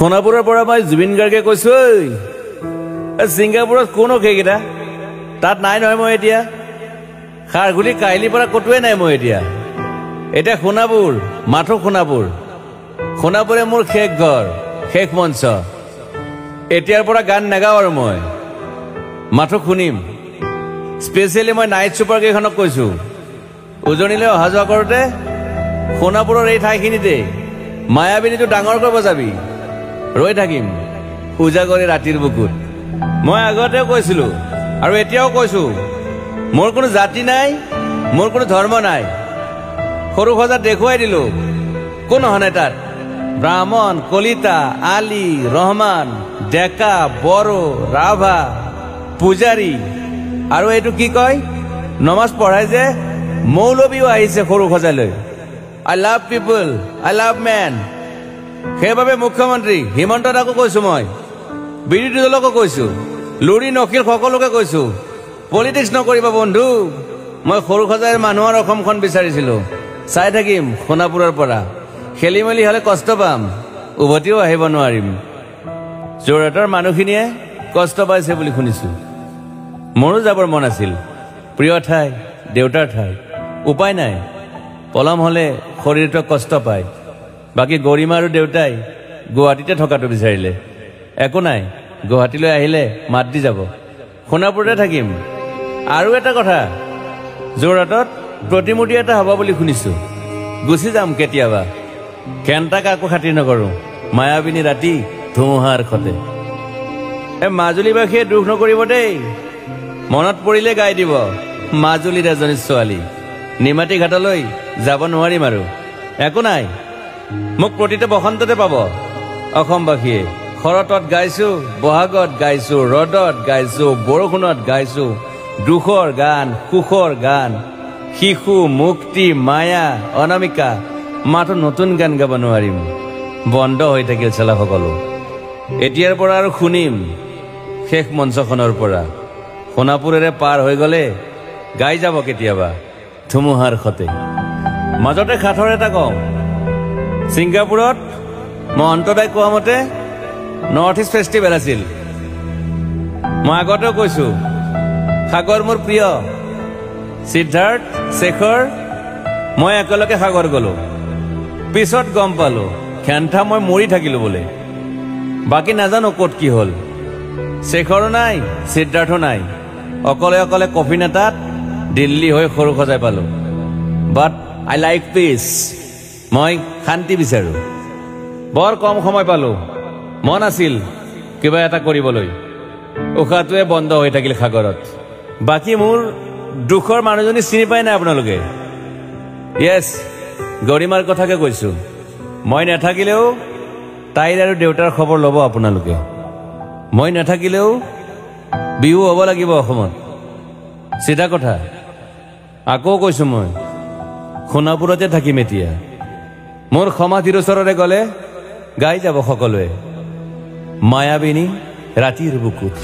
সোণাপুৰৰ পৰা মই জুবিন গাৰ্গে কৈছো ছিংগাপুৰত কোন সেইকেইটা তাত নাই নহয় মই এতিয়া খাৰগুলি কাহিলীৰ পৰা কতোৱে নাই মই এতিয়া সোণাপুৰ মাথো সোণাপুৰে মোৰ শেষ ঘৰ শেষ মঞ্চ এতিয়াৰ পৰা গান নাগাওঁ আৰু মই মাথো শুনিম স্পেচিয়েলি মই নাইট ছুপাৰ কেইখনক কৈছো উজনিলৈ অহা যোৱা কৰোঁতে সোণাপুৰৰ এই ঠাইখিনিতে মায়াবিনীটো ডাঙৰকৈ বজাবি ৰৈ থাকিম উজাগৰে ৰাতিৰ বুকুত মই আগতেও কৈছিলো আৰু এতিয়াও কৈছো মোৰ কোনো জাতি নাই মোৰ কোনো ধৰ্ম নাই সৰু সজা দেখুৱাই দিলো কোন হনে তাত ব্ৰাহ্মণ কলিতা আলী ৰহমান ডেকা বড়ো ৰাভা পূজাৰী আৰু এইটো কি কয় নমাজ পঢ়াই যে মৌলবীও আহিছে সৰু সজালৈ I love people I love man সেইবাবে মুখ্যমন্ত্ৰী হিমন্ত দাকো কৈছো মই বিৰোধী দলকো কৈছো লুৰি নকিল সকলোকে কৈছো পলিটিক্স নকৰিবা বন্ধু মই সৰু সজাইৰ মানুহৰ অসমখন বিচাৰিছিলো চাই থাকিম সোণাপুৰৰ পৰা খেলি মেলি হলে কষ্ট পাম উভতিও আহিব নোৱাৰিম যোৰহাটৰ মানুহখিনিয়ে কষ্ট পাইছে বুলি শুনিছো মোৰো যাবৰ মন আছিল প্ৰিয় ঠাই দেউতাৰ ঠাই উপায় নাই পলম হলে শৰীৰটো কষ্ট পায় বাকী গৰিমা আৰু দেউতাই গুৱাহাটীতে থকাটো বিচাৰিলে একো নাই গুৱাহাটীলৈ আহিলে মাত দি যাব সোণাপুৰতে থাকিম আৰু এটা কথা যোৰহাটত প্ৰতিমূৰ্তি এটা হ'ব বুলি শুনিছো গুচি যাম কেতিয়াবা কেণ্টাক আকৌ খাতিৰ নকৰো মায়াবিনী ৰাতি ধুমুহাৰ খতে মাজুলীবাসীয়ে দুখ নকৰিব দেই মনত পৰিলে গাই দিব মাজুলীৰ এজনী ছোৱালী নিমাতী ঘাটলৈ যাব নোৱাৰিম আৰু একো নাই মোক প্ৰতিটো বসন্ততে পাব অসমবাসীয়ে শৰতত গাইছো বহাগত গাইছো ৰদত গাইছো বৰষুণত গাইছো দুখৰ গান সুখৰ গান শিশু মুক্তি মায়া অনামিকা মাথো নতুন গান গাব নোৱাৰিম বন্ধ হৈ থাকিল চেলা সকলো এতিয়াৰ পৰা আৰু শুনিম শেষ মঞ্চখনৰ পৰা সোণাপুৰেৰে পাৰ হৈ গলে গাই যাব কেতিয়াবা ধুমুহাৰ খতে মাজতে খাথৰ এটা কওঁ ছিংগাপুৰত মহন্তদাই কোৱা মতে নৰ্থ ইষ্ট ফেষ্টিভেল আছিল মই আগতেও কৈছো সাগৰ মোৰ প্ৰিয় সিদ্ধাৰ্থ শেখৰ মই একেলগে সাগৰ গলো পিছত গম পালো খেন্থা মই মৰি থাকিলো বোলে বাকী নাজানো ক'ত কি হ'ল শেখৰো নাই সিদ্ধাৰ্থো নাই অকলে অকলে কফিন এটাত দিল্লী হৈ সৰু সজাই পালো বাট আই লাইক পিচ মই শান্তি বিচাৰো বৰ কম সময় পালো মন আছিল কিবা এটা কৰিবলৈ উশাহটোৱে বন্ধ হৈ থাকিল সাগৰত বাকী মোৰ দুখৰ মানুহজনী চিনি পাই নাই আপোনালোকে য়েছ গৰিমাৰ কথাকে কৈছো মই নাথাকিলেও তাইৰ আৰু দেউতাৰ খবৰ ল'ব আপোনালোকে মই নাথাকিলেও বিহু হ'ব লাগিব অসমত চিধা কথা আকৌ কৈছো মই সোণাপুৰতে থাকিম এতিয়া মোৰ সমাধিৰ ওচৰৰে গলে গাই যাব সকলোৱে মায়াবিনী ৰাতিৰ বুকুত